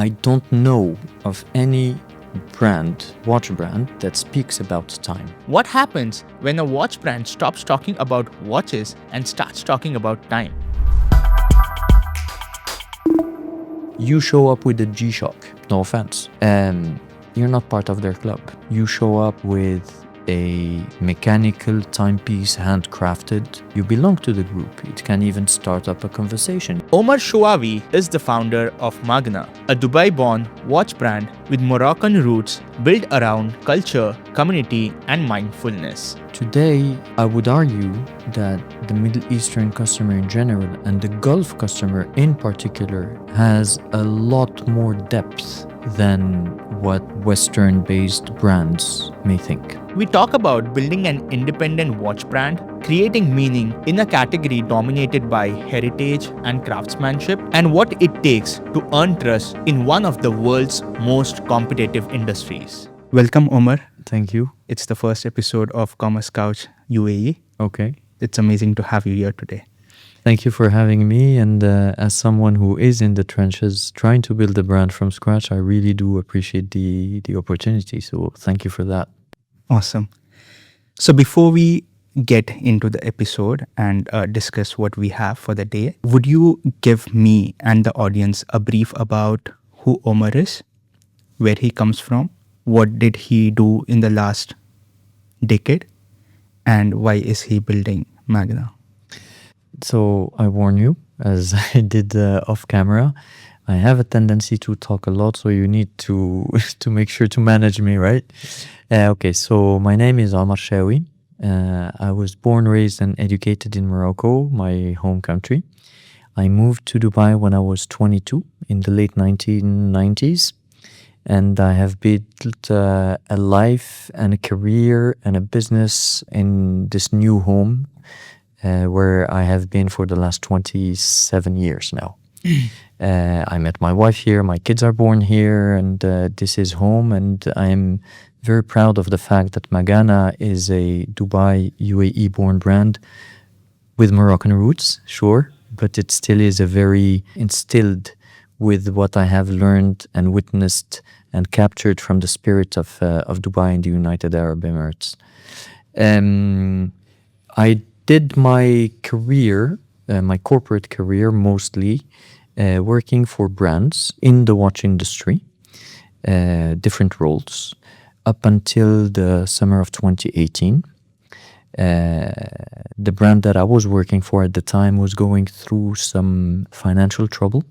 I don't know of any watch brand, that speaks about time. What happens when a watch brand stops talking about watches and starts talking about time? You show up with a G-Shock, no offense, and you're not part of their club. You show up with a mechanical timepiece, handcrafted. You belong to the group. It can even start up a conversation. Omar Chaoui is the founder of Magana, a Dubai-born watch brand with Moroccan roots built around culture, community, and mindfulness. Today, I would argue that the Middle Eastern customer in general and the Gulf customer in particular has a lot more depth than what Western-based brands may think. We talk about building an independent watch brand, creating meaning in a category dominated by heritage and craftsmanship, and what it takes to earn trust in one of the world's most competitive industries. Welcome, Omar. Thank you. It's the first episode of Commerce Couch UAE. Okay. It's amazing to have you here today. Thank you for having me. And as someone who is in the trenches trying to build a brand from scratch, I really do appreciate the opportunity. So thank you for that. Awesome. So before we get into the episode and discuss what we have for the day, would you give me and the audience a brief about who Omar is, where he comes from, what did he do in the last decade, and why is he building Magana? So I warn you, as I did off camera, I have a tendency to talk a lot, so you need to make sure to manage me, right? Okay, so my name is Omar Chaoui. I was born, raised, and educated in Morocco, my home country. I moved to Dubai when I was 22 in the late 1990s, and I have built a life and a career and a business in this new home where I have been for the last 27 years now. I met my wife here, my kids are born here, and this is home, and I'm very proud of the fact that Magana is a Dubai UAE born brand with Moroccan roots, sure, but it still is a very instilled with what I have learned and witnessed and captured from the spirit of Dubai and the United Arab Emirates. I did my career, my corporate career mostly, working for brands in the watch industry, different roles, up until the summer of 2018. The brand that I was working for at the time was going through some financial trouble.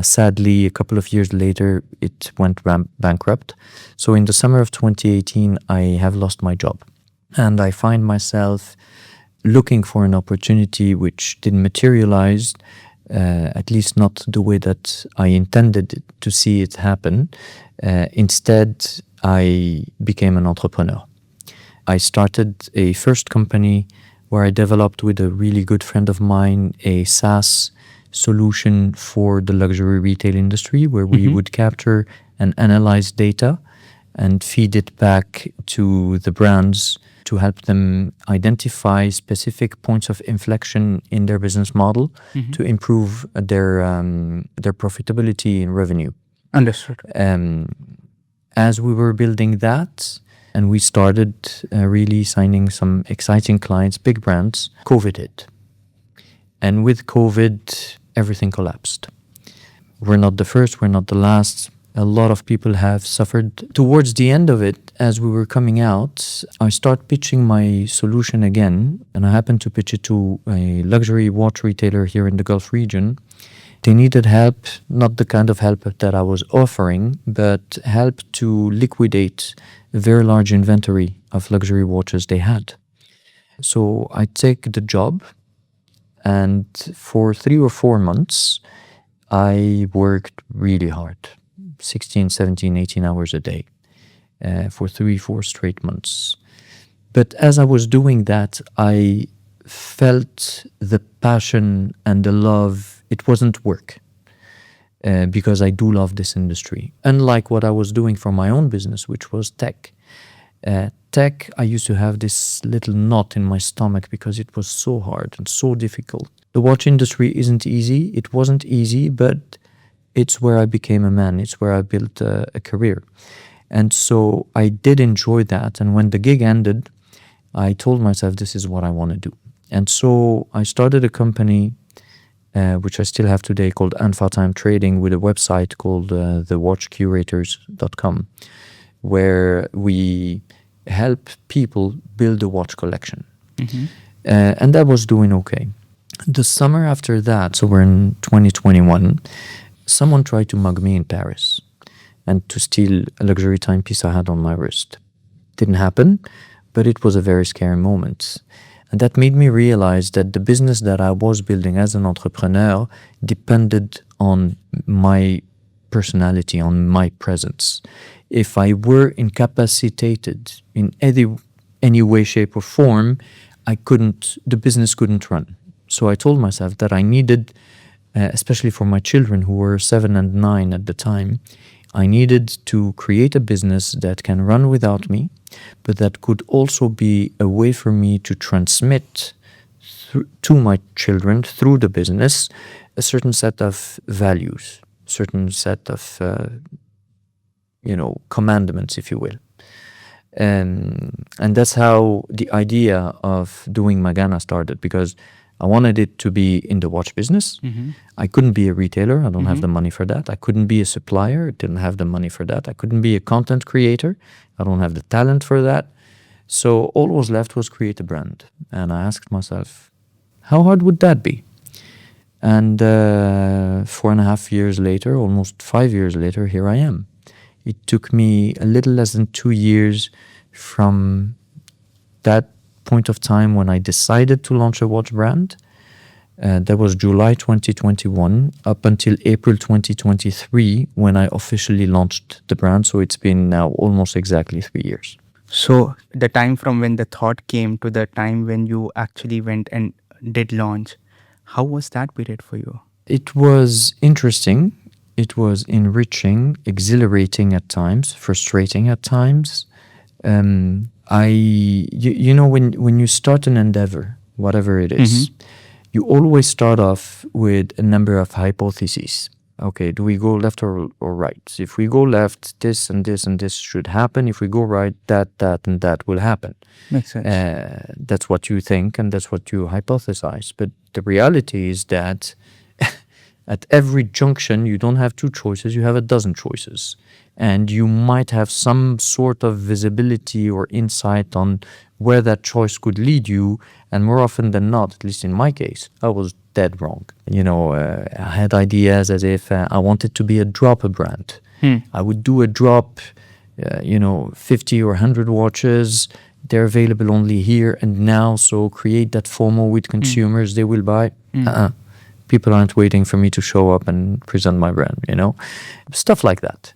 Sadly, a couple of years later, it went bankrupt. So in the summer of 2018, I have lost my job. And I find myself looking for an opportunity which didn't materialize, at least not the way that I intended to see it happen. Instead, I became an entrepreneur. I started a first company where I developed with a really good friend of mine a SaaS solution for the luxury retail industry, where we would capture and analyze data and feed it back to the brands to help them identify specific points of inflection in their business model to improve their profitability and revenue. Understood. As we were building that, and we started really signing some exciting clients, big brands, COVID hit. And with COVID, everything collapsed. We're not the first, we're not the last. A lot of people have suffered. Towards the end of it, as we were coming out, I start pitching my solution again, and I happened to pitch it to a luxury watch retailer here in the Gulf region. They needed help, not the kind of help that I was offering, but help to liquidate a very large inventory of luxury watches they had. So I take the job, and for 3 or 4 months, I worked really hard. 16, 17, 18 hours a day for 3, 4 straight months. But as I was doing that, I felt the passion and the love. It wasn't work because I do love this industry. Unlike what I was doing for my own business, which was tech. Tech, I used to have this little knot in my stomach because it was so hard and so difficult. The watch industry isn't easy. It wasn't easy, but it's where I became a man. It's where I built a career. And so I did enjoy that. And when the gig ended, I told myself, this is what I want to do. And so I started a company, which I still have today, called Time Trading, with a website called thewatchcurators.com, where we help people build a watch collection. And that was doing okay. The summer after that, so we're in 2021, someone tried to mug me in Paris and to steal a luxury timepiece I had on my wrist. Didn't happen, but it was a very scary moment. And that made me realize that the business that I was building as an entrepreneur depended on my personality, on my presence. If I were incapacitated in any way, shape, or form, the business couldn't run. So I told myself that I needed, especially for my children who were 7 and 9 at the time, I needed to create a business that can run without me, but that could also be a way for me to transmit to my children through the business a certain set of values, certain set of commandments, if you will. And that's how the idea of doing Magana started, because I wanted it to be in the watch business. I couldn't be a retailer. I don't have the money for that. I couldn't be a supplier. I didn't have the money for that. I couldn't be a content creator. I don't have the talent for that. So all was left was create a brand. And I asked myself, how hard would that be? And 4.5 years later, almost 5 years later, here I am. It took me a little less than 2 years from that point of time when I decided to launch a watch brand. That was July 2021 up until April 2023 when I officially launched the brand. So it's been now almost exactly 3 years. So the time from when the thought came to the time when you actually went and did launch, how was that period for you? It was interesting. It was enriching, exhilarating at times, frustrating at times. When you start an endeavor, whatever it is, you always start off with a number of hypotheses. Okay, do we go left or right? If we go left, this and this and this should happen. If we go right, that and that will happen. Makes sense. That's what you think and that's what you hypothesize. But the reality is that at every junction, you don't have 2 choices, you have a dozen choices. And you might have some sort of visibility or insight on where that choice could lead you. And more often than not, at least in my case, I was dead wrong. I had ideas as if I wanted to be a dropper brand. I would do a drop, 50 or 100 watches. They're available only here and now. So create that FOMO with consumers. They will buy. People aren't waiting for me to show up and present my brand, stuff like that.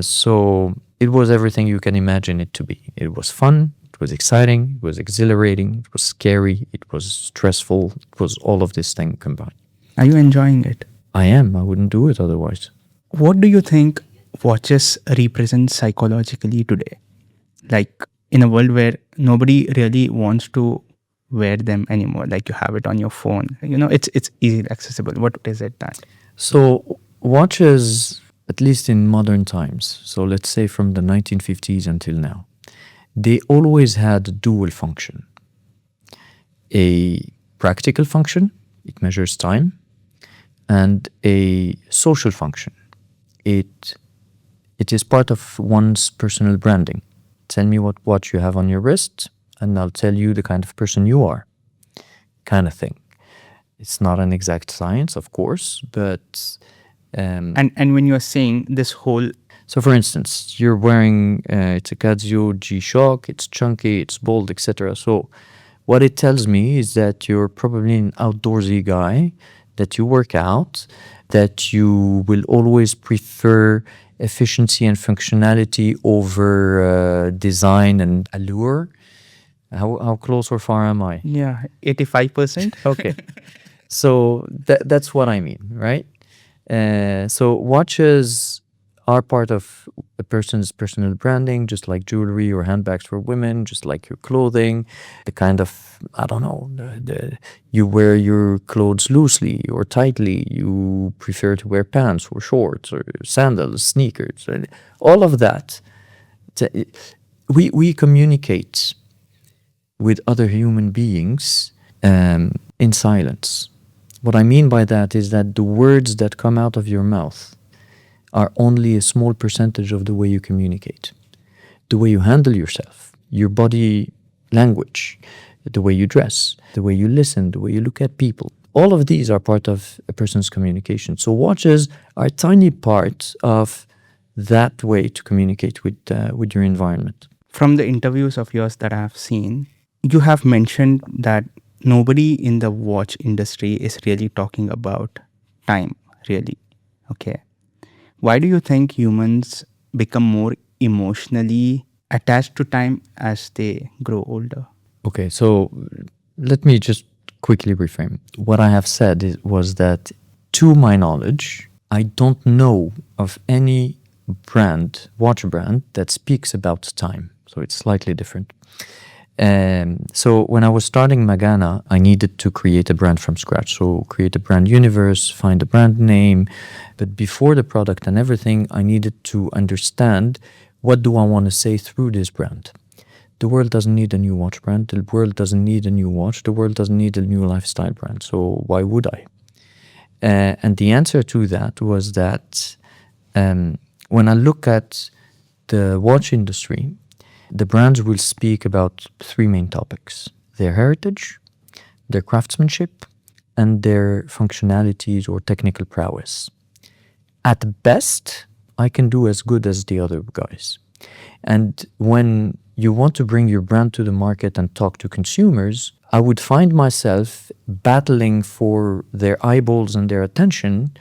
So it was everything you can imagine it to be. It was fun, it was exciting, it was exhilarating, it was scary, it was stressful, it was all of this thing combined. Are you enjoying it? I am. I wouldn't do it otherwise. What do you think watches represent psychologically today? Like in a world where nobody really wants to wear them anymore, like you have it on your phone, it's easily accessible. What is it that? So watches, at least in modern times, so let's say from the 1950s until now, they always had a dual function. A practical function, it measures time, and a social function. It is part of one's personal branding. Tell me what watch you have on your wrist, and I'll tell you the kind of person you are, kind of thing. It's not an exact science, of course, but... And when you're saying this whole... So for instance, you're wearing, it's a Casio G-Shock, it's chunky, it's bold, etc. So what it tells me is that you're probably an outdoorsy guy, that you work out, that you will always prefer efficiency and functionality over design and allure. How close or far am I? Yeah, 85%. Okay. So that's what I mean, right? So watches are part of a person's personal branding, just like jewelry or handbags for women, just like your clothing, the kind of, I don't know, you wear your clothes loosely or tightly, you prefer to wear pants or shorts or sandals, sneakers, all of that. We communicate with other human beings in silence. What I mean by that is that the words that come out of your mouth are only a small percentage of the way you communicate. The way you handle yourself, your body language, the way you dress, the way you listen, the way you look at people. All of these are part of a person's communication. So watches are a tiny part of that way to communicate with your environment. From the interviews of yours that I have seen, you have mentioned that nobody in the watch industry is really talking about time, really. Okay. Why do you think humans become more emotionally attached to time as they grow older? Okay, so let me just quickly reframe. What I have said was that, to my knowledge, I don't know of any watch brand, that speaks about time. So it's slightly different. So when I was starting Magana, I needed to create a brand from scratch. So create a brand universe, find a brand name. But before the product and everything, I needed to understand, what do I want to say through this brand? The world doesn't need a new watch brand. The world doesn't need a new watch. The world doesn't need a new lifestyle brand. So why would I? And the answer to that was that when I look at the watch industry, the brands will speak about three main topics: their heritage, their craftsmanship, and their functionalities or technical prowess. At best, I can do as good as the other guys. And when you want to bring your brand to the market and talk to consumers, I would find myself battling for their eyeballs and their attention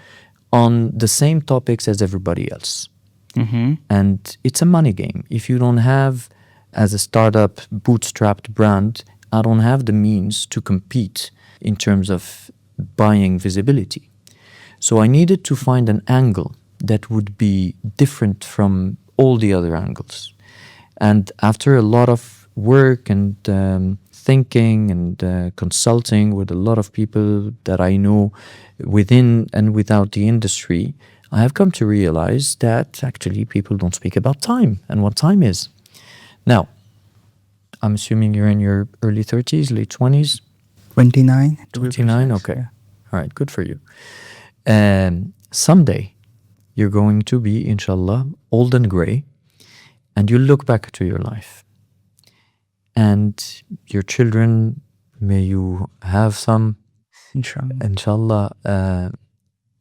on the same topics as everybody else. Mm-hmm. And it's a money game. If you don't have, as a startup, bootstrapped brand, I don't have the means to compete in terms of buying visibility. So I needed to find an angle that would be different from all the other angles. And after a lot of work and thinking and consulting with a lot of people that I know within and without the industry, I have come to realize that actually people don't speak about time and what time is. Now, I'm assuming you're in your early 30s, late 20s? 29. 29? Okay. All right, good for you. Someday, you're going to be, inshallah, old and gray, and you look back to your life. And your children, may you have some, inshallah,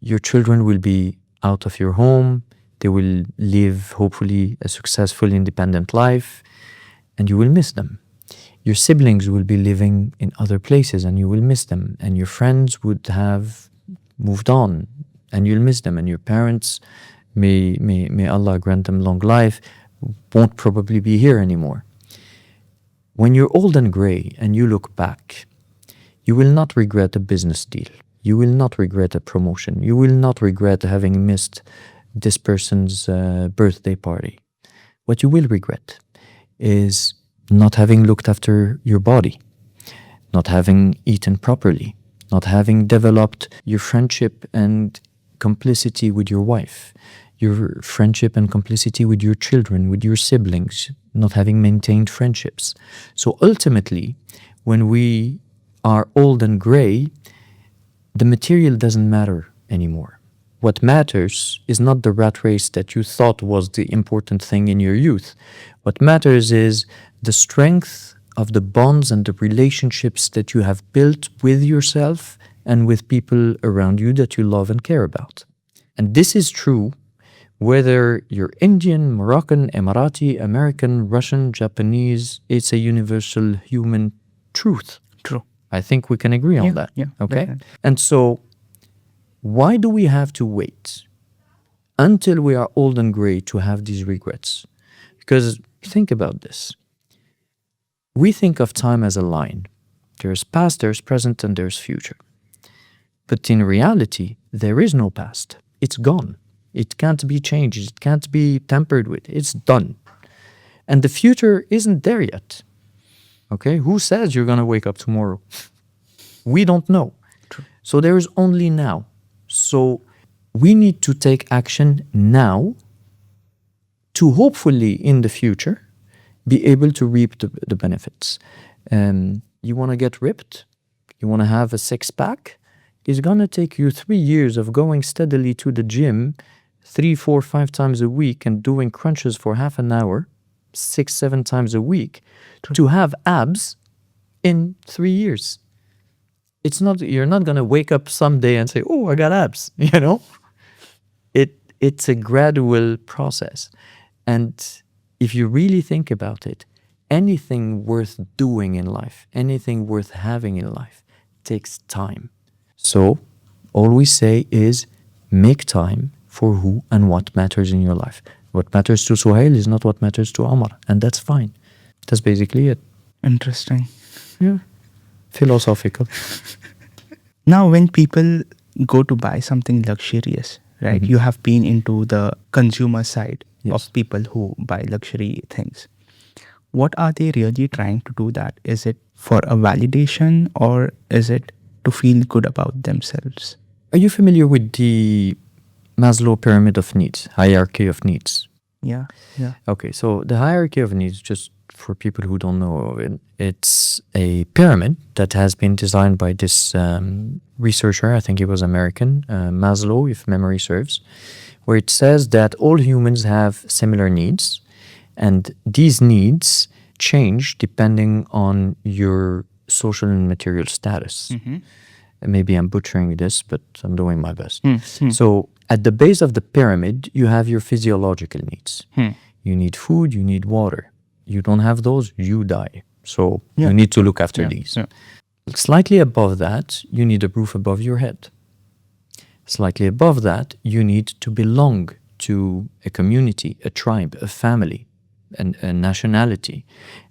your children will be out of your home. They will live, hopefully, a successful, independent life, and you will miss them. Your siblings will be living in other places, and you will miss them. And your friends would have moved on, and you'll miss them. And your parents, may Allah grant them long life, won't probably be here anymore. When you're old and gray and you look back, you will not regret a business deal. You will not regret a promotion. You will not regret having missed this person's birthday party. What you will regret is not having looked after your body, not having eaten properly, not having developed your friendship and complicity with your wife, your friendship and complicity with your children, with your siblings, not having maintained friendships. So ultimately, when we are old and gray, the material doesn't matter anymore. What matters is not the rat race that you thought was the important thing in your youth. What matters is the strength of the bonds and the relationships that you have built with yourself and with people around you that you love and care about. And this is true whether you're Indian, Moroccan, Emirati, American, Russian, Japanese. It's a universal human truth. True. I think we can agree on that. Yeah. Okay? Definitely. And so, why do we have to wait until we are old and gray to have these regrets? Because think about this. We think of time as a line. There's past, there's present, and there's future. But in reality, there is no past. It's gone. It can't be changed. It can't be tampered with. It's done. And the future isn't there yet. Okay? Who says you're going to wake up tomorrow? We don't know. True. So there is only now. So we need to take action now to hopefully in the future be able to reap the benefits. You want to get ripped? You want to have a six-pack? It's going to take you 3 years of going steadily to the gym 3, 4, 5 times a week and doing crunches for half an hour, 6, 7 times a week to have abs in 3 years. It's not, you're not going to wake up someday and say, oh, I got abs, you know? It's a gradual process. And if you really think about it, anything worth doing in life, anything worth having in life takes time. So all we say is make time for who and what matters in your life. What matters to Suhail is not what matters to Omar, and that's fine. That's basically it. Interesting. Yeah. Philosophical. Now, when people go to buy something luxurious, right, Mm-hmm. you have been into the consumer side Yes. of people who buy luxury things. What are they really trying to do that? Is it for a validation or is it to feel good about themselves? Are you familiar with the Maslow pyramid of needs, hierarchy of needs? Yeah, yeah. Okay, so the hierarchy of needs, just for people who don't know of it, it's a pyramid that has been designed by this researcher, I think he was American, Maslow, if memory serves, where it says that all humans have similar needs, and these needs change depending on your social and material status. Maybe I'm butchering this, but I'm doing my best. So at the base of the pyramid, you have your physiological needs. You need food, you need water. You don't have those, you die. So you need to look after these. Yeah. Slightly above that, you need a roof above your head. Slightly above that, you need to belong to a community, a tribe, a family, and a nationality.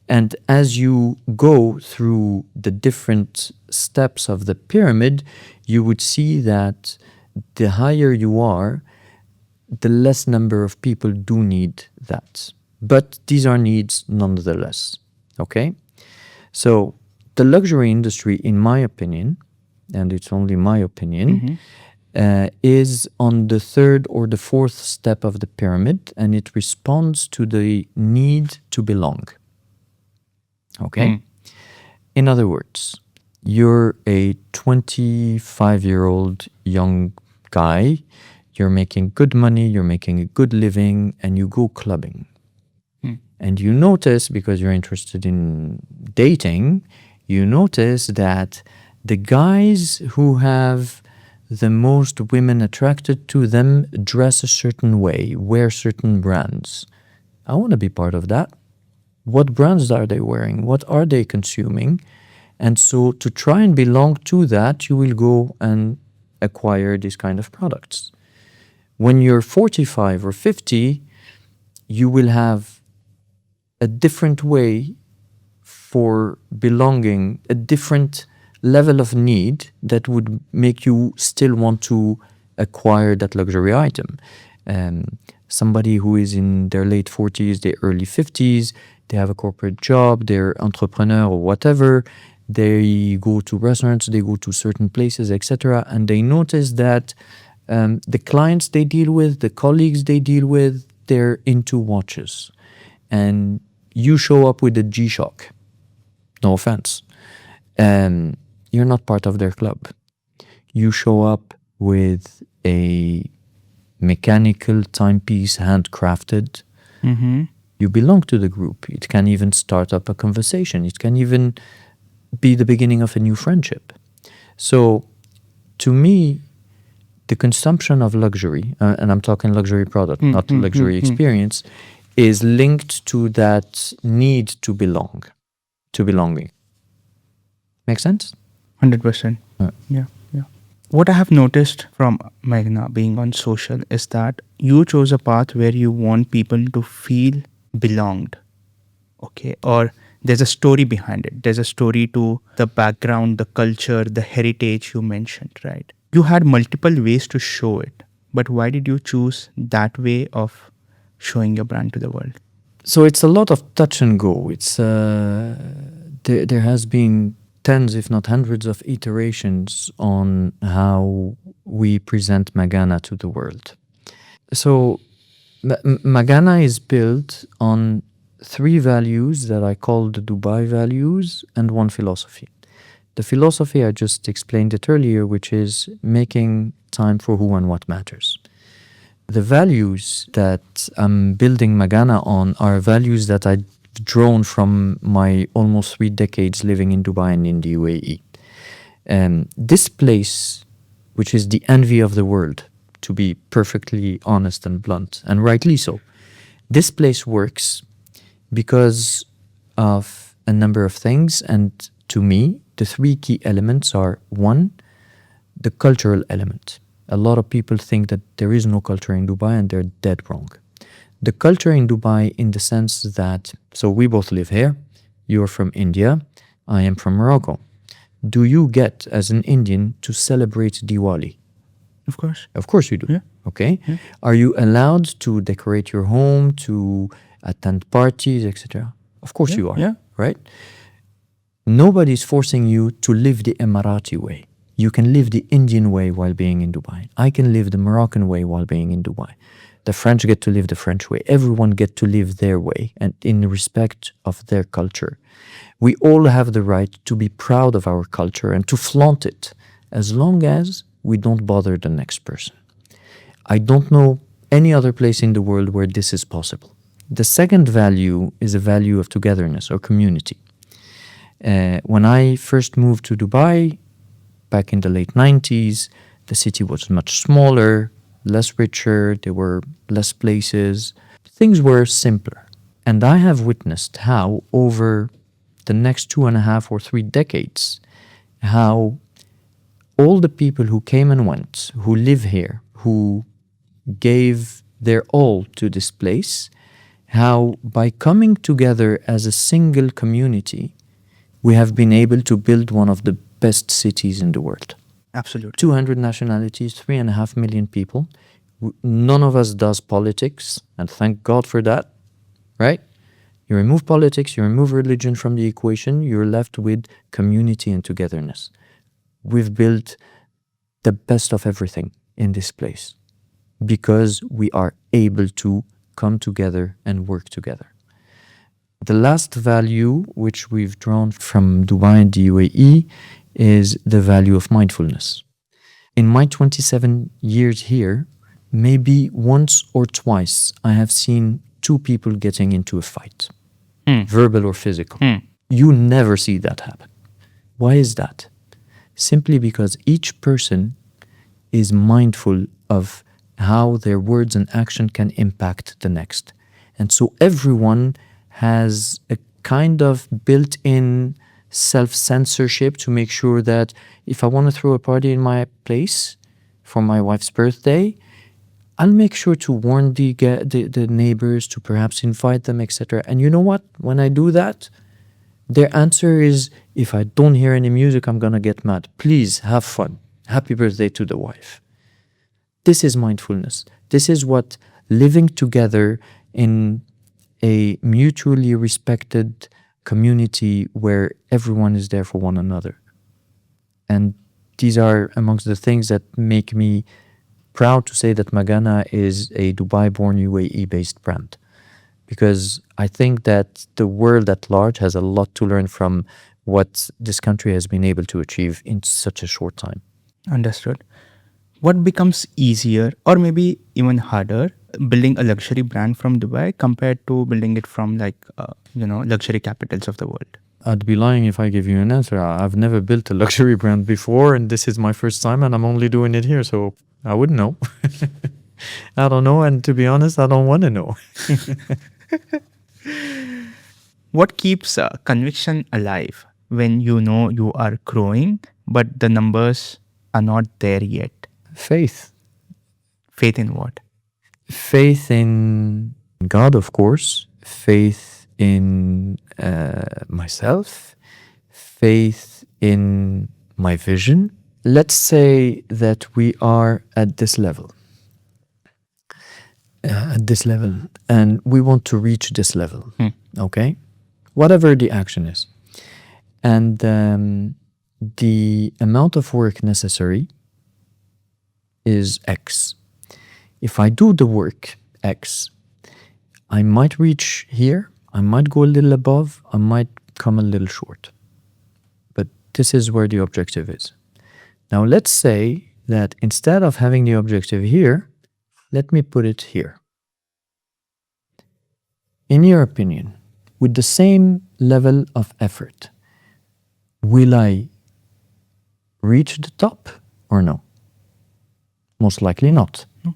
And as you go through the different steps of the pyramid, you would see that the higher you are, the less number of people do need that. But these are needs nonetheless. Okay? So the luxury industry, in my opinion, and it's only my opinion, is on the third or the fourth step of the pyramid, and it responds to the need to belong. Okay? In other words, you're a 25-year-old young guy, you're making good money, you're making a good living, and you go clubbing. And you notice, because you're interested in dating, you notice that the guys who have the most women attracted to them dress a certain way, wear certain brands. I want to be part of that. What brands are they wearing? What are they consuming? And so to try and belong to that, you will go and acquire these kind of products. When you're 45 or 50, you will have a different way for belonging, a different level of need that would make you still want to acquire that luxury item. Somebody who is in their late 40s, their early 50s, they have a corporate job, they're entrepreneur or whatever, they go to restaurants, they go to certain places, etc., and they notice that the clients they deal with, the colleagues they deal with, they're into watches. And you show up with a G-Shock. No offense. You're not part of their club. You show up with a mechanical timepiece, handcrafted. You belong to the group. It can even start up a conversation. It can even be the beginning of a new friendship. So, to me, the consumption of luxury, and I'm talking luxury product, not luxury experience, is linked to that need to belong, to belonging. Make sense? 100%. Yeah. What I have noticed from Magana being on social is that you chose a path where you want people to feel belonged. Okay. Or there's a story behind it. There's a story to the background, the culture, the heritage you mentioned, right? You had multiple ways to show it. But why did you choose that way of showing your brand to the world? So it's a lot of touch and go. There has been tens, if not hundreds, of iterations on how we present Magana to the world. So Magana is built on three values that I call the Dubai values and one philosophy. The philosophy, I just explained it earlier, which is making time for who and what matters. The values that I'm building Magana on are values that I've drawn from my almost 3 decades living in Dubai and in the UAE. This place, which is the envy of the world, to be perfectly honest and blunt, and rightly so, this place works because of a number of things, and to me, the three key elements are: one, the cultural element. A lot of people think that there is no culture in Dubai, and they're dead wrong. The culture in Dubai, in the sense that, so we both live here, you're from India, I am from Morocco. Do you get, as an Indian, to celebrate Diwali? Of course. Of course you do. Yeah. Okay. Yeah. Are you allowed to decorate your home, to attend parties, etc.? Of course you are. Yeah. Right? Nobody's forcing you to live the Emirati way. You can live the Indian way while being in Dubai. I can live the Moroccan way while being in Dubai. The French get to live the French way. Everyone get to live their way and in respect of their culture. We all have the right to be proud of our culture and to flaunt it, as long as we don't bother the next person. I don't know any other place in the world where this is possible. The second value is a value of togetherness or community. When I first moved to Dubai, back in the late 90s, the city was much smaller, less richer, there were less places. Things were simpler. And I have witnessed how, over the next 2.5 or 3 decades, how all the people who came and went, who live here, who gave their all to this place, how by coming together as a single community, we have been able to build one of the best cities in the world. Absolutely. 200 nationalities, 3.5 million people. None of us does politics, and thank God for that, right? You remove politics, you remove religion from the equation, you're left with community and togetherness. We've built the best of everything in this place because we are able to come together and work together. The last value, which we've drawn from Dubai and the UAE, is the value of mindfulness. In my 27 years here, maybe once or twice I have seen two people getting into a fight, verbal or physical. You never see that happen. Why is that? Simply because each person is mindful of how their words and action can impact the next. And so everyone has a kind of built-in self-censorship to make sure that if I want to throw a party in my place for my wife's birthday, I'll make sure to warn the neighbors, to perhaps invite them, etc. And you know what? When I do that, their answer is, if I don't hear any music, I'm going to get mad. Please have fun. Happy birthday to the wife. This is mindfulness. This is what living together in a mutually respected community where everyone is there for one another. And these are amongst the things that make me proud to say that Magana is a Dubai-born, UAE-based brand. Because I think that the world at large has a lot to learn from what this country has been able to achieve in such a short time. Understood. What becomes easier or maybe even harder building a luxury brand from Dubai compared to building it from luxury capitals of the world? I'd be lying if I give you an answer. I've never built a luxury brand before, and this is my first time, and I'm only doing it here, so I wouldn't know. I don't know, and to be honest, I don't want to know. What keeps conviction alive when you know you are growing, but the numbers are not there yet? Faith. Faith in what? Faith in God, of course. Faith in myself. Faith in my vision. Let's say that we are at this level. at this level, and we want to reach this level. Hmm. Okay, whatever the action is, and the amount of work necessary is X. If I do the work X, I might reach here, I might go a little above, I might come a little short. But this is where the objective is. Now let's say that instead of having the objective here, let me put it here. In your opinion, with the same level of effort, will I reach the top or no? Most likely not. No.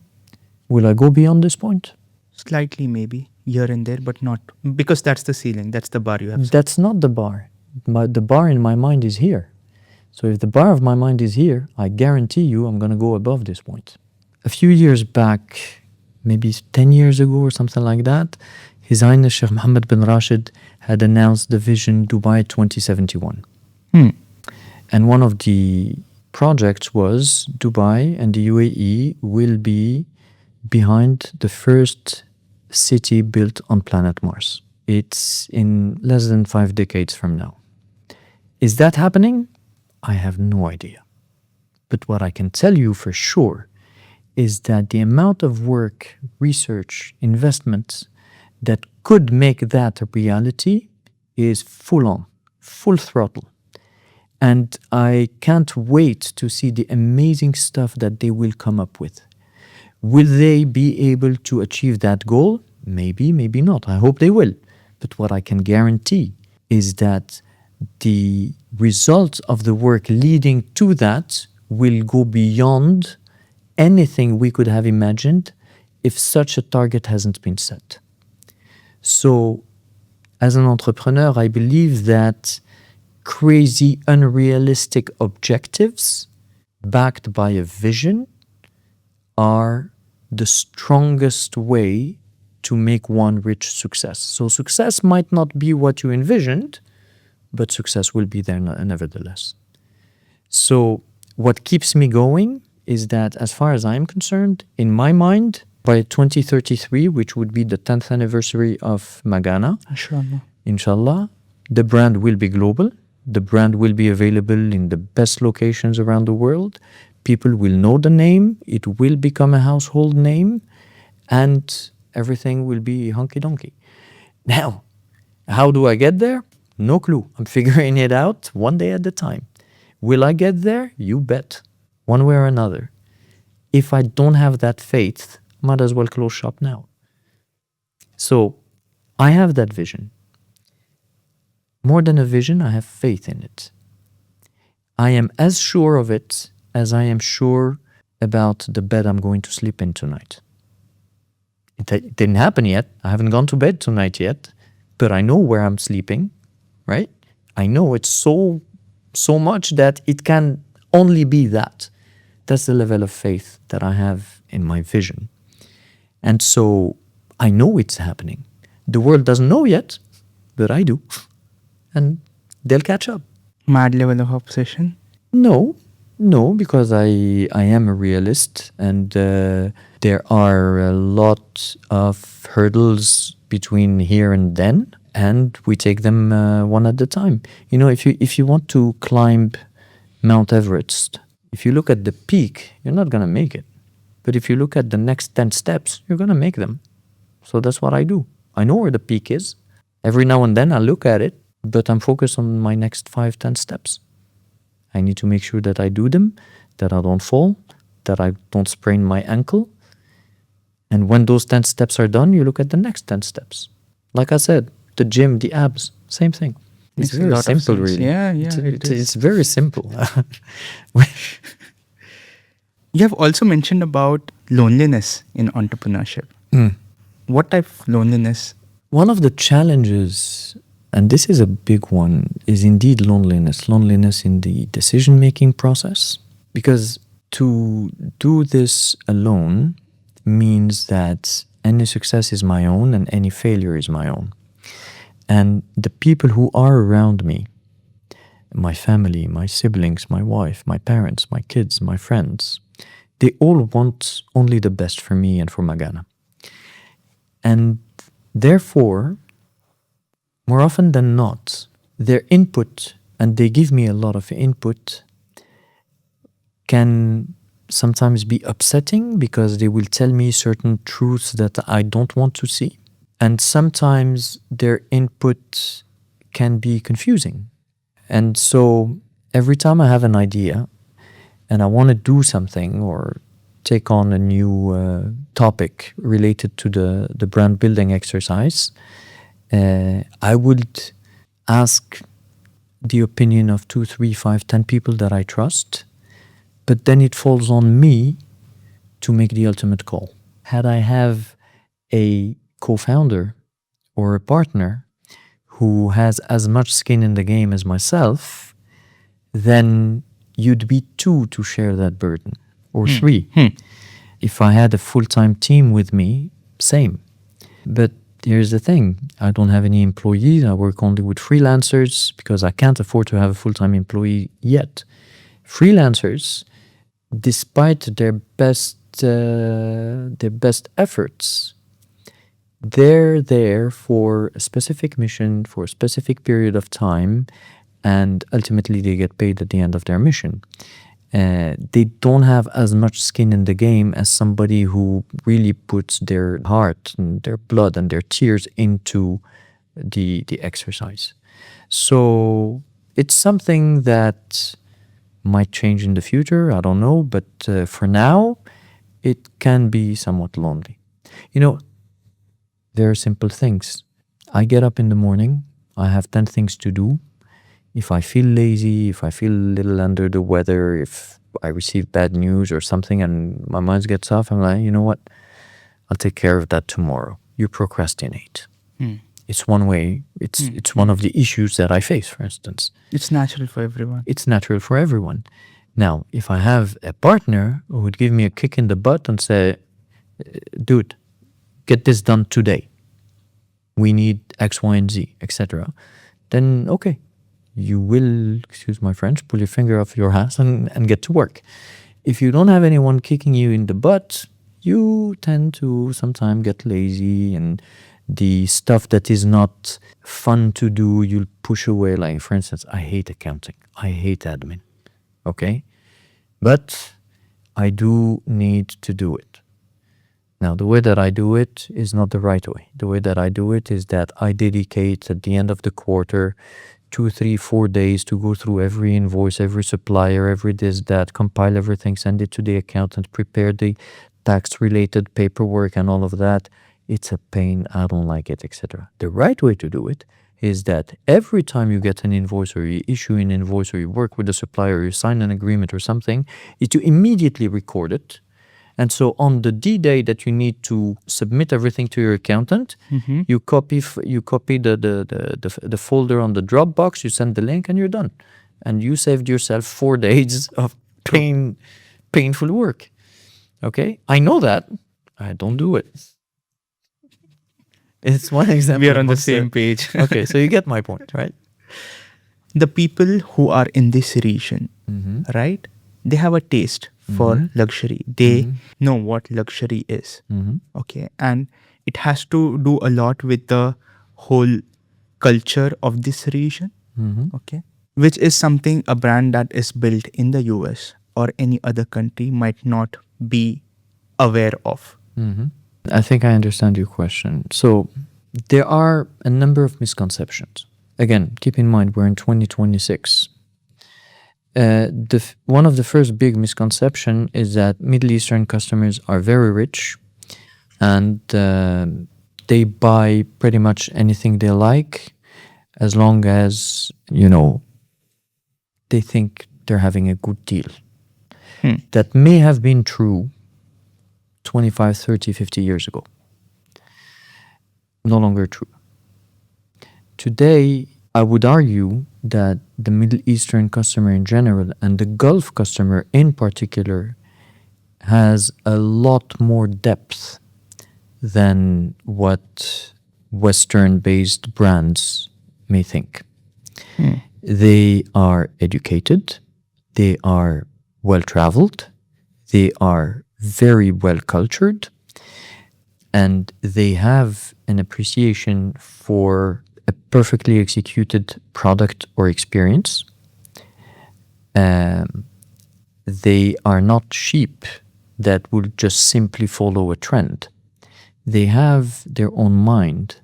Will I go beyond this point? Slightly maybe here and there, but not because that's the ceiling. That's the bar you have set. That's not the bar. The bar in my mind is here. So if the bar of my mind is here, I guarantee you I'm going to go above this point. A few years back, maybe 10 years ago or something like that, His Highness Sheikh Mohammed bin Rashid had announced the vision Dubai 2071. And one of the projects was Dubai and the UAE will be behind the first city built on planet Mars. It's in less than 5 decades from now. Is that happening? I have no idea. But what I can tell you for sure is that the amount of work, research, investments that could make that a reality is full on, full throttle. And I can't wait to see the amazing stuff that they will come up with. Will they be able to achieve that goal? Maybe, maybe not. I hope they will. But what I can guarantee is that the results of the work leading to that will go beyond anything we could have imagined if such a target hasn't been set. So, as an entrepreneur, I believe that crazy, unrealistic objectives backed by a vision are the strongest way to make one reach success. So success might not be what you envisioned, but success will be there nevertheless. So what keeps me going is that, as far as I'm concerned, in my mind, by 2033, which would be the 10th anniversary of Magana, inshallah, the brand will be global. The brand will be available in the best locations around the world. People will know the name. It will become a household name. And everything will be hunky-donkey. Now, how do I get there? No clue. I'm figuring it out one day at a time. Will I get there? You bet. One way or another. If I don't have that faith, might as well close shop now. So, I have that vision. More than a vision, I have faith in it. I am as sure of it as I am sure about the bed I'm going to sleep in tonight. It didn't happen yet. I haven't gone to bed tonight yet, but I know where I'm sleeping, right? I know it's so much that it can only be that. That's the level of faith that I have in my vision. And so I know it's happening. The world doesn't know yet, but I do. And they'll catch up. Mad level of obsession? No, because I am a realist, and there are a lot of hurdles between here and then, and we take them one at a time. You know, if you want to climb Mount Everest, if you look at the peak, you're not gonna make it. But if you look at the next 10 steps, you're gonna make them. So that's what I do. I know where the peak is. Every now and then I look at it, but I'm focused on my next 5-10 steps. I need to make sure that I do them, that I don't fall, that I don't sprain my ankle. And when those 10 steps are done, you look at the next 10 steps. Like I said, the gym, the abs, same thing. It's very simple, really. Yeah, it's very simple. You have also mentioned about loneliness in entrepreneurship. What type of loneliness? One of the challenges, and this is a big one, is indeed loneliness. Loneliness in the decision-making process. Because to do this alone means that any success is my own and any failure is my own. And the people who are around me, my family, my siblings, my wife, my parents, my kids, my friends, they all want only the best for me and for Magana. And therefore, more often than not, their input, and they give me a lot of input, can sometimes be upsetting because they will tell me certain truths that I don't want to see. And sometimes their input can be confusing. And so every time I have an idea and I want to do something or take on a new topic related to the brand building exercise, I would ask the opinion of 2, 3, 5, 10 people that I trust, but then it falls on me to make the ultimate call. Had I have a co-founder or a partner who has as much skin in the game as myself, then you'd be 2 to share that burden, or 3. If I had a full-time team with me, same. But here's the thing, I don't have any employees. I work only with freelancers because I can't afford to have a full-time employee yet. Freelancers, despite their best efforts, they're there for a specific mission, for a specific period of time, and ultimately they get paid at the end of their mission. They don't have as much skin in the game as somebody who really puts their heart and their blood and their tears into the exercise. So it's something that might change in the future, I don't know, but for now, it can be somewhat lonely. There are simple things. I get up in the morning, I have 10 things to do. If I feel lazy, if I feel a little under the weather, if I receive bad news or something and my mind gets off, I'm like, you know what? I'll take care of that tomorrow. You procrastinate. It's one way. It's one of the issues that I face, for instance. It's natural for everyone. It's natural for everyone. Now, if I have a partner who would give me a kick in the butt and say, dude, get this done today. We need X, Y, and Z, etc. Then, okay. You will, excuse my French, pull your finger off your ass and get to work. If you don't have anyone kicking you in the butt, you tend to sometimes get lazy, and the stuff that is not fun to do, you'll push away. Like, for instance, I hate accounting. I hate admin. Okay? But I do need to do it. Now, the way that I do it is not the right way. The way that I do it is that I dedicate at the end of the quarter 2, 3, 4 days to go through every invoice, every supplier, every this, that, compile everything, send it to the accountant, prepare the tax-related paperwork and all of that. It's a pain. I don't like it, etc. The right way to do it is that every time you get an invoice or you issue an invoice or you work with a supplier or you sign an agreement or something, is to immediately record it. And so on the D-Day that you need to submit everything to your accountant, you copy the folder on the Dropbox, you send the link, and you're done. And you saved yourself 4 days of painful work. Okay? I know that. I don't do it. It's one example. We are on the same page. Okay, so you get my point, right? The people who are in this region, right? They have a taste for luxury. They know what luxury is. Okay. And it has to do a lot with the whole culture of this region. Okay. Which is something a brand that is built in the US or any other country might not be aware of. I think I understand your question. So there are a number of misconceptions. Again, keep in mind we're in 2026. One of the first big misconception is that Middle Eastern customers are very rich and they buy pretty much anything they like as long as, they think they're having a good deal. That may have been true 25, 30, 50 years ago. No longer true. Today, I would argue that the Middle Eastern customer in general and the Gulf customer in particular has a lot more depth than what Western-based brands may think. They are educated, they are well-traveled, they are very well-cultured, and they have an appreciation for a perfectly executed product or experience. They are not sheep that will just simply follow a trend. They have their own mind.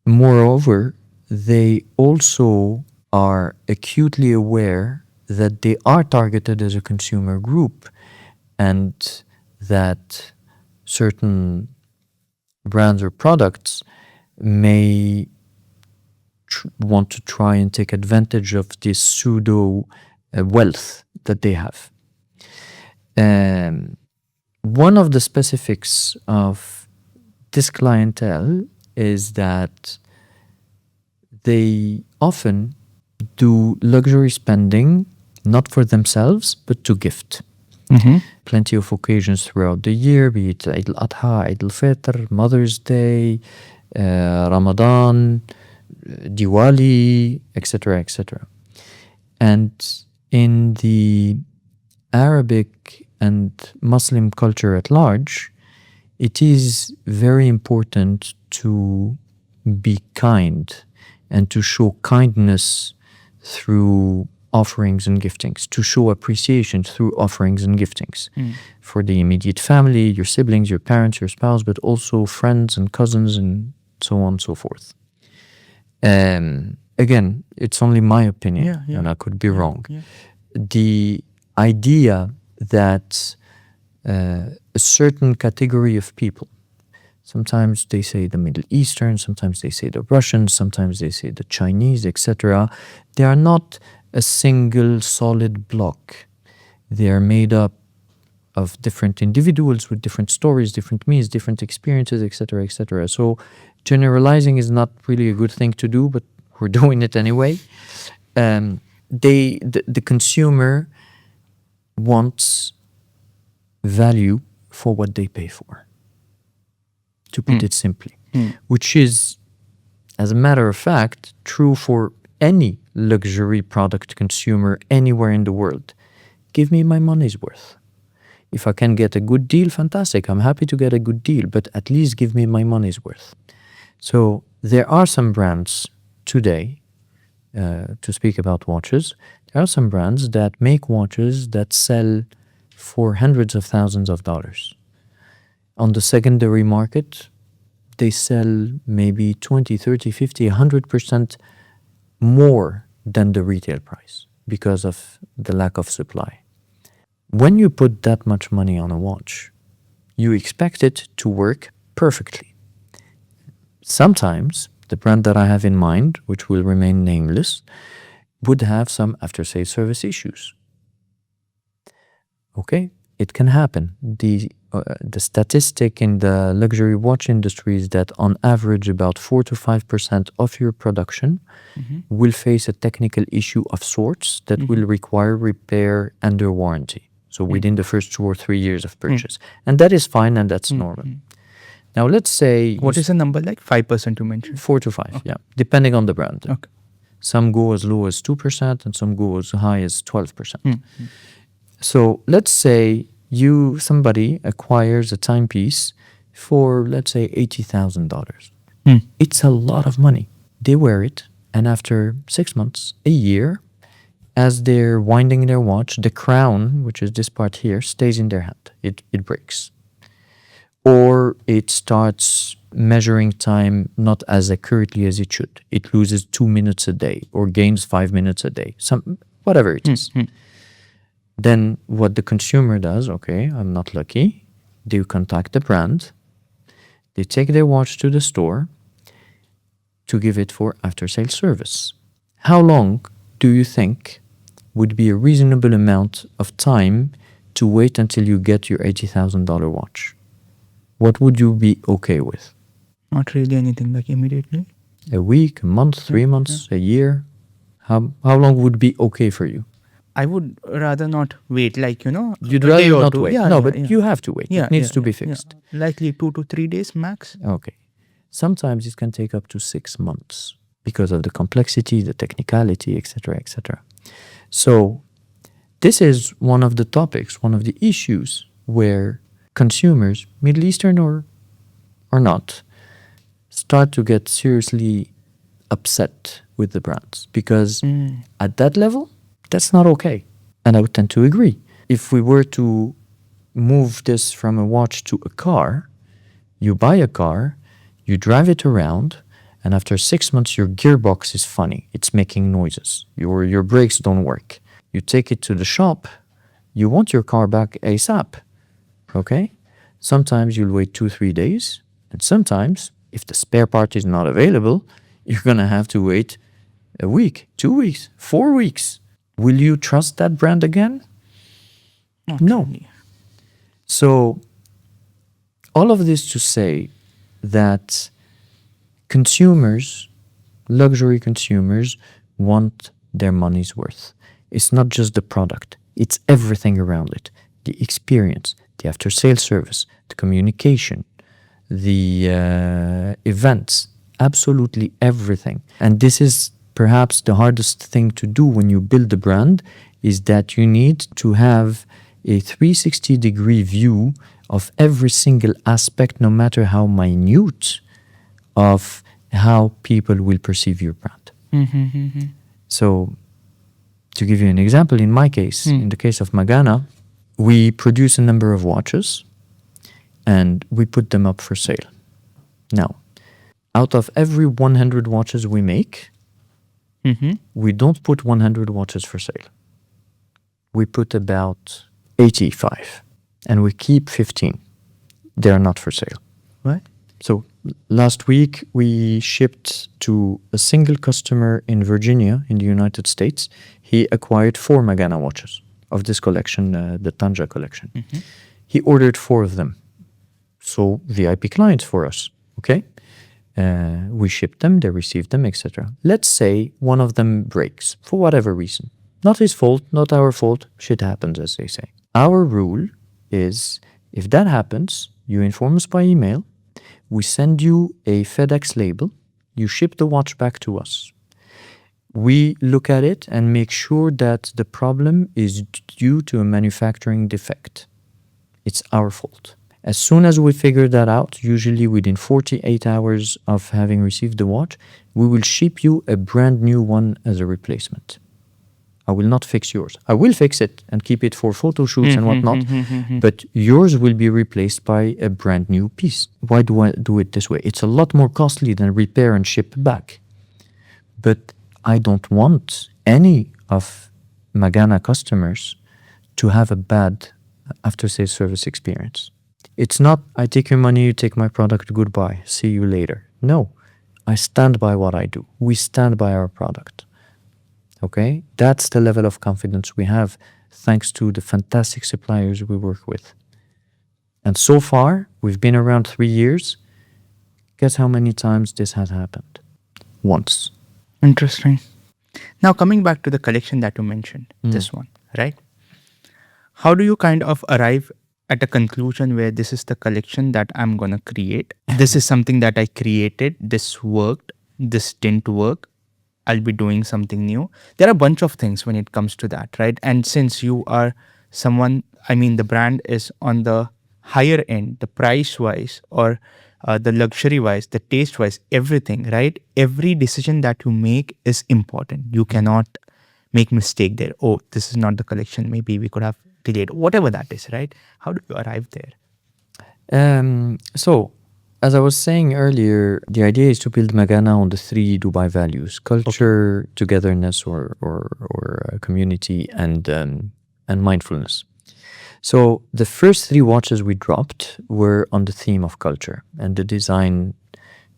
Moreover, they also are acutely aware that they are targeted as a consumer group, and that certain brands or products may want to try and take advantage of this pseudo wealth that they have. One of the specifics of this clientele is that they often do luxury spending not for themselves but to gift. Plenty of occasions throughout the year, be it Eid al-Adha, Eid al-Fitr, Mother's Day, Ramadan, Diwali, etc., etc. And in the Arabic and Muslim culture at large, it is very important to be kind and to show kindness through offerings and giftings, to show appreciation through offerings and giftings for the immediate family, your siblings, your parents, your spouse, but also friends and cousins and so on and so forth. Again, it's only my opinion, and I could be wrong. The idea that a certain category of people, sometimes they say the Middle Eastern, sometimes they say the Russians, sometimes they say the Chinese, etc., they are not a single solid block. They are made up of different individuals with different stories, different means, different experiences, etc., etc. So generalizing is not really a good thing to do, but we're doing it anyway. The consumer wants value for what they pay for, to put it simply, which is, as a matter of fact, true for any luxury product consumer anywhere in the world. Give me my money's worth. If I can get a good deal, fantastic. I'm happy to get a good deal, but at least give me my money's worth. So there are some brands today, to speak about watches, there are some brands that make watches that sell for hundreds of thousands of dollars. On the secondary market, they sell maybe 20, 30, 50, 100% more than the retail price because of the lack of supply. When you put that much money on a watch, you expect it to work perfectly. Sometimes the brand that I have in mind, which will remain nameless, would have some after-sales service issues. Okay, it can happen. The statistic in the luxury watch industry is that on average about 4 to 5% of your production will face a technical issue of sorts that will require repair under warranty. So within the first 2 or 3 years of purchase. And that is fine, and that's normal. Now let's say... What is the number like? 5% you mentioned? 4 to 5, yeah. Depending on the brand. Okay. Some go as low as 2% and some go as high as 12%. So let's say somebody acquires a timepiece for, let's say, $80,000. It's a lot of money. They wear it, and after 6 months, a year, as they're winding their watch, the crown, which is this part here, stays in their hand. It breaks. Or it starts measuring time not as accurately as it should. It loses 2 minutes a day or gains 5 minutes a day, whatever it is. Then what the consumer does, okay, I'm not lucky, they contact the brand, they take their watch to the store to give it for after-sales service. How long do you think would be a reasonable amount of time to wait until you get your $80,000 watch? What would you be okay with? Not really anything like immediately. A week, a month, 3 months, a year? How long would be okay for you? I would rather not wait, like, You'd a rather day or not two. wait. Yeah, no, yeah, but yeah. you have to wait. It needs to be fixed. Yeah. Likely 2 to 3 days max. Okay. Sometimes it can take up to 6 months because of the complexity, the technicality, etc., etc. So this is one of the topics, one of the issues where consumers, Middle Eastern or not, start to get seriously upset with the brands because at that level, that's not okay. And I would tend to agree. If we were to move this from a watch to a car, you buy a car, you drive it around, and after 6 months, your gearbox is funny. It's making noises. Your brakes don't work. You take it to the shop, you want your car back ASAP. Okay? Sometimes you'll wait 2-3 days, and sometimes, if the spare part is not available, you're going to have to wait a week, 2 weeks, 4 weeks. Will you trust that brand again? Not No. really. So, all of this to say that consumers, luxury consumers, want their money's worth. It's not just the product, it's everything around it. The experience, the after-sales service, the communication, the events, absolutely everything. And this is perhaps the hardest thing to do when you build a brand, is that you need to have a 360-degree view of every single aspect, no matter how minute, of how people will perceive your brand. So, to give you an example, in my case, in the case of Magana, we produce a number of watches and we put them up for sale. Now, out of every 100 watches we make, we don't put 100 watches for sale. We put about 85 and we keep 15. They are not for sale. Right. So last week we shipped to a single customer in Virginia in the United States. He acquired 4 Magana watches of this collection, the Tanja collection. He ordered 4 of them. So VIP clients for us, okay? We shipped them, they received them, etc. Let's say one of them breaks for whatever reason. Not his fault, not our fault. Shit happens, as they say. Our rule is, if that happens, you inform us by email. We send you a FedEx label. You ship the watch back to us. We look at it and make sure that the problem is due to a manufacturing defect. It's our fault. As soon as we figure that out, usually within 48 hours of having received the watch, we will ship you a brand new one as a replacement. I will not fix yours. I will fix it and keep it for photo shoots and whatnot, but yours will be replaced by a brand new piece. Why do I do it this way? It's a lot more costly than repair and ship back. But I don't want any of Magana customers to have a bad after-sales service experience. It's not, I take your money, you take my product, goodbye, see you later. No, I stand by what I do. We stand by our product. Okay? That's the level of confidence we have thanks to the fantastic suppliers we work with. And so far, we've been around 3 years. Guess how many times this has happened? Once. Interesting. Now, coming back to the collection that you mentioned, this one, right? How do you kind of arrive at a conclusion where this is the collection that I'm going to create? This is something that I created. This worked. This didn't work. I'll be doing something new. There are a bunch of things when it comes to that, right? And since you are someone, I mean, the brand is on the higher end, the price-wise or the luxury-wise, the taste-wise, everything, right? Every decision that you make is important. You cannot make mistake there. Oh, this is not the collection. Maybe we could have delayed. Whatever that is, right? How do you arrive there? So, as I was saying earlier, the idea is to build Magana on the 3 Dubai values: culture, togetherness, or community, and mindfulness. So the first 3 watches we dropped were on the theme of culture, and the design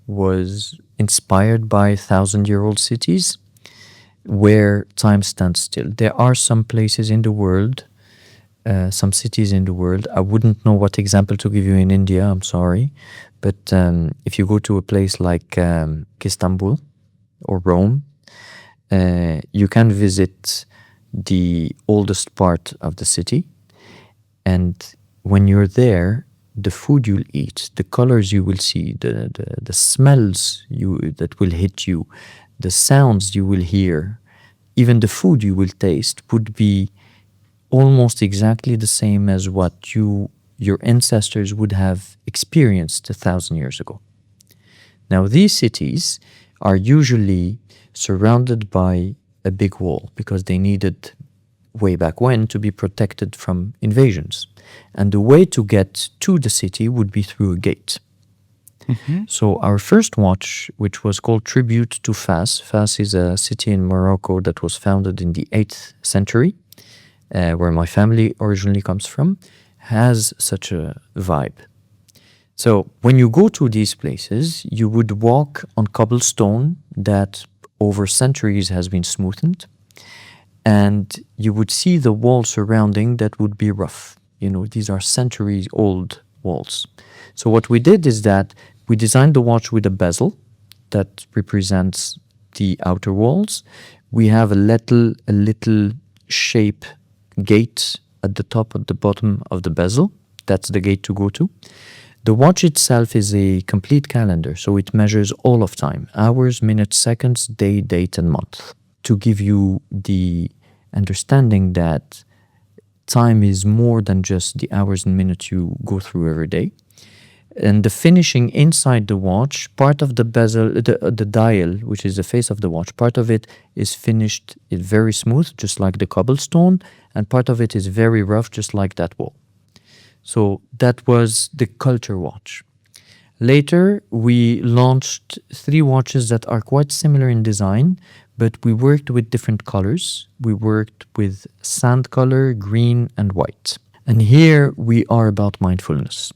was inspired by 1,000-year-old cities where time stands still. There are some places in the world, some cities in the world. I wouldn't know what example to give you in India, I'm sorry. But if you go to a place like Istanbul or Rome, you can visit the oldest part of the city. And when you're there, the food you'll eat, the colors you will see, the smells that will hit you, the sounds you will hear, even the food you will taste would be almost exactly the same as what you your ancestors would have experienced 1,000 years ago. Now, these cities are usually surrounded by a big wall because they needed, way back when, to be protected from invasions. And the way to get to the city would be through a gate. So our first watch, which was called Tribute to Fas. Fas is a city in Morocco that was founded in the 8th century, where my family originally comes from, has such a vibe. So when you go to these places, you would walk on cobblestone that over centuries has been smoothened, and you would see the wall surrounding that would be rough. These are centuries old walls. So what we did is that we designed the watch with a bezel that represents the outer walls. We have a little shape gate at the top, at the bottom of the bezel. That's the gate to go to. The watch itself is a complete calendar, so it measures all of time: hours, minutes, seconds, day, date, and month. To give you the understanding that time is more than just the hours and minutes you go through every day. And the finishing inside the watch, part of the bezel, the dial, which is the face of the watch, part of it is finished very smooth, just like the cobblestone, and part of it is very rough, just like that wall. So that was the culture watch. Later, we launched 3 watches that are quite similar in design, but we worked with different colors. We worked with sand color, green, and white. And here we are about mindfulness,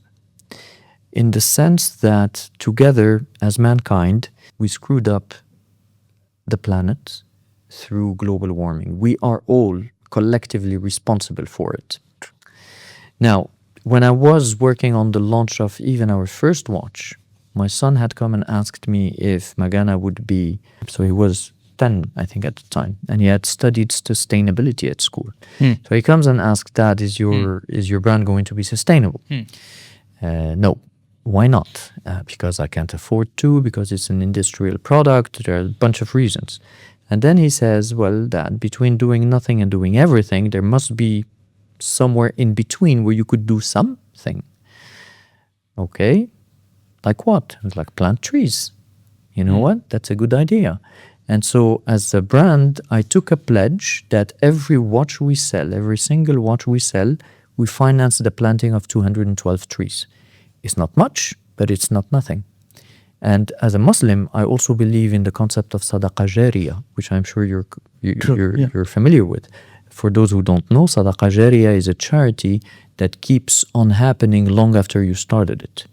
in the sense that together, as mankind, we screwed up the planet through global warming. We are all collectively responsible for it. Now, when I was working on the launch of even our first watch, my son had come and asked me if Magana would be, so he was 10, I think, at the time, and he had studied sustainability at school. So he comes and asks, Dad, is your brand going to be sustainable? No. Why not? Because I can't afford to, because it's an industrial product. There are a bunch of reasons. And then he says, well, Dad, between doing nothing and doing everything, there must be somewhere in between where you could do something. Okay, like what? It's like plant trees. You know what? That's a good idea. And so as a brand, I took a pledge that every watch we sell, every single watch we sell, we finance the planting of 212 trees. It's not much, but it's not nothing. And as a Muslim, I also believe in the concept of sadaqah jariyah, which I'm sure you're familiar with. For those who don't know, sadaqah jariyah is a charity that keeps on happening long after you started it.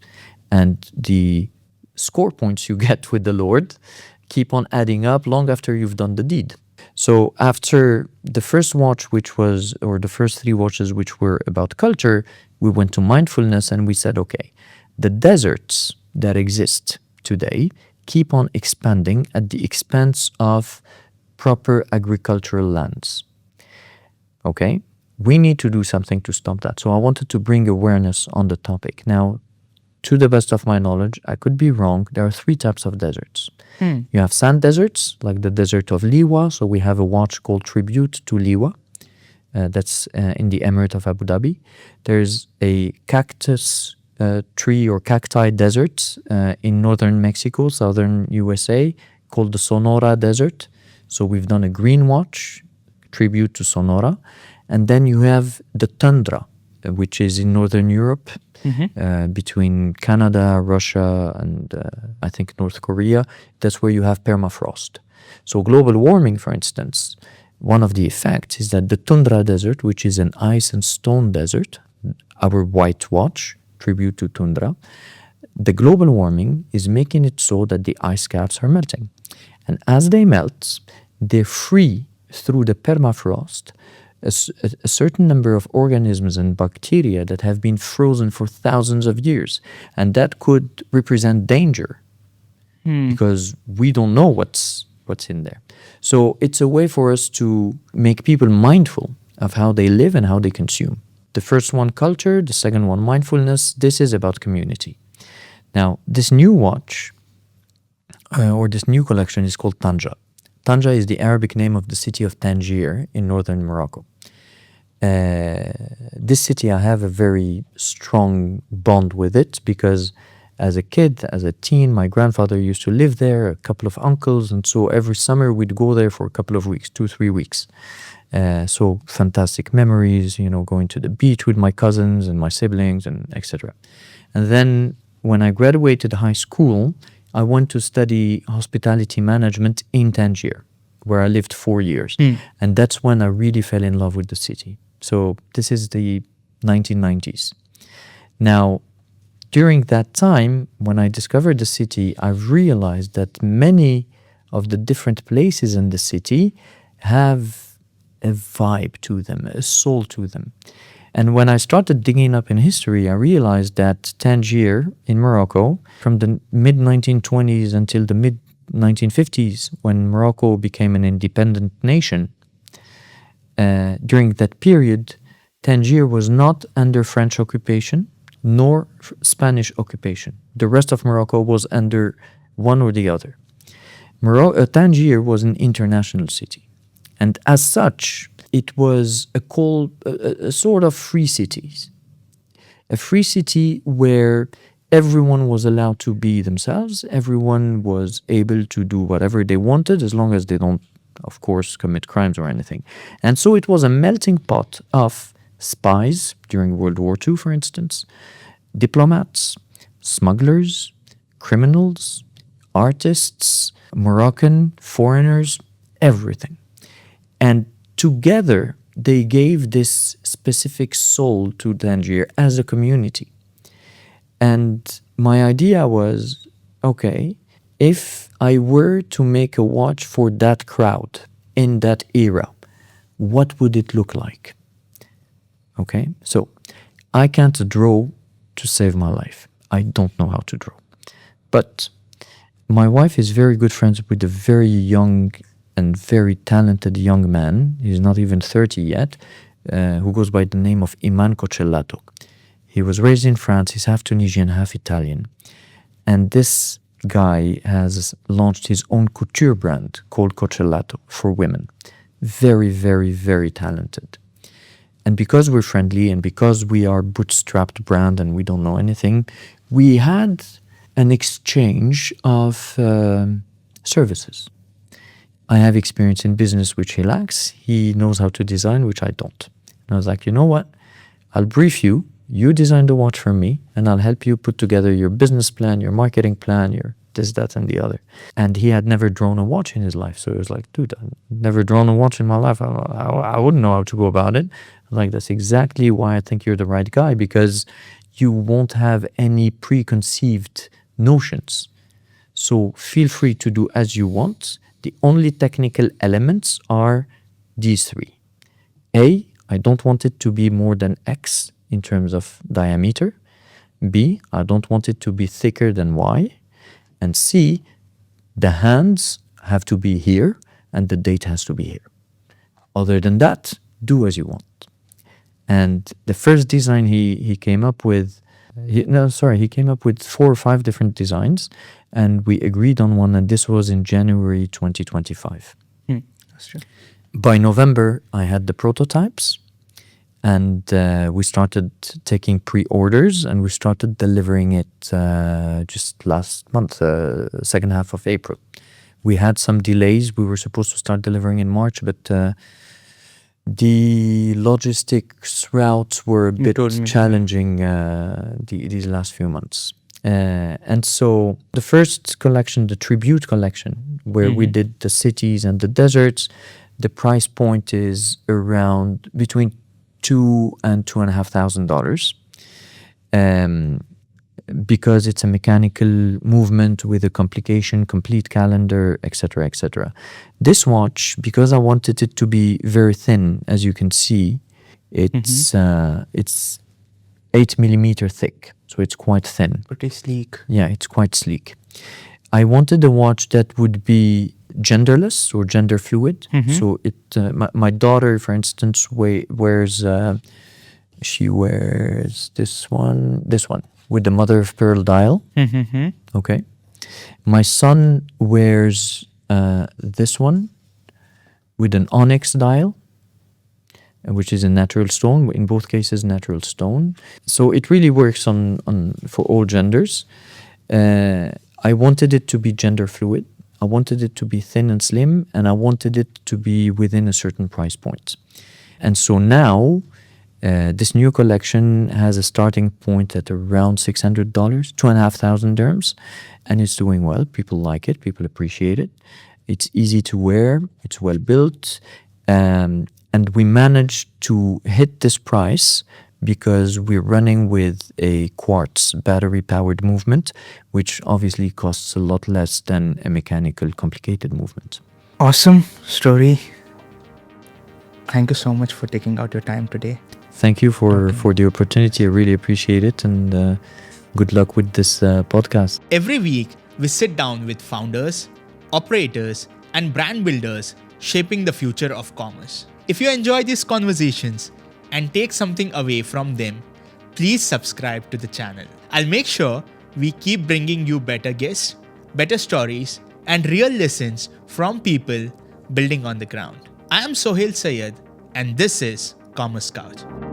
And the score points you get with the Lord keep on adding up long after you've done the deed. So after the first watch, the first 3 watches which were about culture, we went to mindfulness and we said, okay, the deserts that exist today keep on expanding at the expense of proper agricultural lands. Okay, we need to do something to stop that. So I wanted to bring awareness on the topic. Now, to the best of my knowledge, I could be wrong, there are 3 types of deserts. You have sand deserts, like the desert of Liwa. So we have a watch called Tribute to Liwa. That's in the Emirate of Abu Dhabi. There's a cactus tree or cacti desert in northern Mexico, southern USA, called the Sonora Desert. So we've done a green watch, Tribute to Sonora. And then you have the tundra, which is in northern Europe, between Canada, Russia, and I think North Korea. That's where you have permafrost. So global warming, for instance, one of the effects is that the tundra desert, which is an ice and stone desert, our white watch, Tribute to Tundra, the global warming is making it so that the ice caps are melting. And as they melt, they free through the permafrost a certain number of organisms and bacteria that have been frozen for thousands of years. And that could represent danger because we don't know what's in there. So it's a way for us to make people mindful of how they live and how they consume. The first one, culture. The second one, mindfulness. This is about community. Now, this new watch or this new collection is called Tanja. Tanja is the Arabic name of the city of Tangier in northern Morocco. This city, I have a very strong bond with it because as a kid, as a teen, my grandfather used to live there, a couple of uncles, and so every summer we'd go there for a couple of weeks, 2-3 weeks. So fantastic memories, going to the beach with my cousins and my siblings and etc. And then when I graduated high school, I went to study hospitality management in Tangier, where I lived 4 years. And that's when I really fell in love with the city. So this is the 1990s. Now, during that time, when I discovered the city, I realized that many of the different places in the city have a vibe to them, a soul to them. And when I started digging up in history, I realized that Tangier in Morocco, from the mid-1920s until the mid-1950s, when Morocco became an independent nation, during that period, Tangier was not under French occupation nor Spanish occupation. The rest of Morocco was under one or the other. Tangier was an international city. And as such, it was a sort of free city. A free city where everyone was allowed to be themselves. Everyone was able to do whatever they wanted as long as they don't, of course, commit crimes or anything. And so it was a melting pot of spies during World War II, for instance, diplomats, smugglers, criminals, artists, Moroccan, foreigners, everything. And together, they gave this specific soul to Tangier as a community. And my idea was, okay, if I were to make a watch for that crowd in that era, what would it look like? Okay, so I can't draw to save my life. I don't know how to draw. But my wife is very good friends with a very young and very talented young man. He's not even 30 yet, who goes by the name of Iman Cocellato. He was raised in France. He's half Tunisian, half Italian. And this guy has launched his own couture brand called Cocellato for women. Very, very, very talented. And because we're friendly and because we are bootstrapped brand and we don't know anything, we had an exchange of services. I have experience in business, which he lacks. He knows how to design, which I don't. And I was like, you know what? I'll brief you. You design the watch for me, and I'll help you put together your business plan, your marketing plan, your this, that, and the other. And he had never drawn a watch in his life. So he was like, dude, I've never drawn a watch in my life. I wouldn't know how to go about it. I was like, that's exactly why I think you're the right guy, because you won't have any preconceived notions. So feel free to do as you want. The only technical elements are these three. A, I don't want it to be more than X in terms of diameter. B, I don't want it to be thicker than Y. And C, the hands have to be here and the date has to be here. Other than that, do as you want. And the first design he came up with, he came up with 4 or 5 different designs, and we agreed on one, and this was in January 2025. That's true. By November, I had the prototypes, and we started taking pre-orders, and we started delivering it just last month, second half of April. We had some delays. We were supposed to start delivering in March, but the logistics routes were a bit challenging these last few months. And so the first collection, the tribute collection, where we did the cities and the deserts, the price point is around between $2,000 and $2,500, because it's a mechanical movement with a complication, complete calendar, etc., etc. This watch, because I wanted it to be very thin, as you can see, it's 8 millimeter thick, so it's quite thin. Pretty sleek. Yeah, it's quite sleek. I wanted a watch that would be genderless or gender fluid. So my daughter, for instance, wears she wears this one with the mother of pearl dial. Okay. My son wears this one with an onyx dial. which is a natural stone, in both cases natural stone. So it really works on for all genders. I wanted it to be gender fluid. I wanted it to be thin and slim, and I wanted it to be within a certain price point. And so now, this new collection has a starting point at around $600, 2,500 dirhams, and it's doing well. People like it, people appreciate it. It's easy to wear, it's well built, and we managed to hit this price because we're running with a quartz battery-powered movement, which obviously costs a lot less than a mechanical, complicated movement. Awesome story. Thank you so much for taking out your time today. Thank you for the opportunity. I really appreciate it, and good luck with this podcast. Every week, we sit down with founders, operators, and brand builders shaping the future of commerce. If you enjoy these conversations and take something away from them, please subscribe to the channel. I'll make sure we keep bringing you better guests, better stories, and real lessons from people building on the ground. I am Sohail Sayed, and this is Commerce Couch.